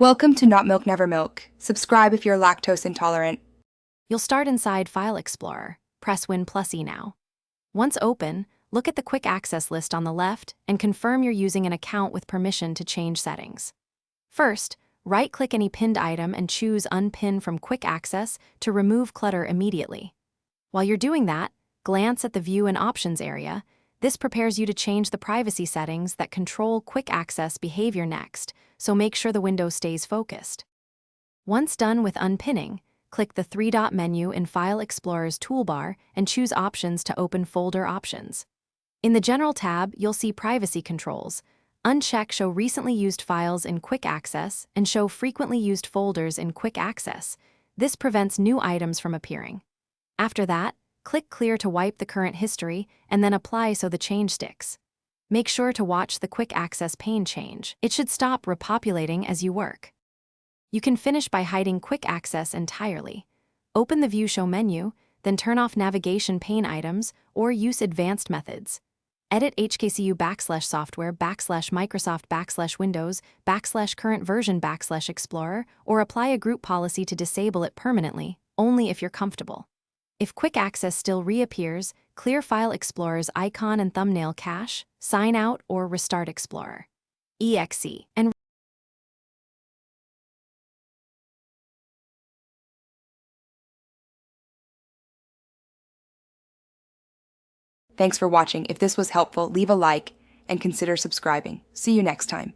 Welcome to Not Milk Never Milk. Subscribe if you're lactose intolerant. You'll start inside File Explorer. Press Win+E now. Once open, look at the Quick Access list on the left and confirm you're using an account with permission to change settings. First, right-click any pinned item and choose Unpin from Quick Access to remove clutter immediately. While you're doing that, glance at the View and Options area. This prepares you to change the privacy settings that control Quick Access behavior next, so make sure the window stays focused. Once done with unpinning, click the three-dot menu in File Explorer's toolbar and choose Options to open Folder Options. In the General tab, you'll see Privacy Controls. Uncheck Show Recently Used Files in Quick Access and Show Frequently Used Folders in Quick Access. This prevents new items from appearing. After that, click Clear to wipe the current history and then Apply so the change sticks. Make sure to watch the Quick Access pane change. It should stop repopulating as you work. You can finish by hiding Quick Access entirely. Open the View Show menu, then turn off navigation pane items or use advanced methods. Edit hkcu/Microsoft/Windows/current version/Explorer or apply a group policy to disable it permanently, only if you're comfortable. If Quick Access still reappears, clear File Explorer's icon and thumbnail cache, sign out, or restart Explorer. exe and Thanks for watching. If this was helpful, leave a like and consider subscribing. See you next time.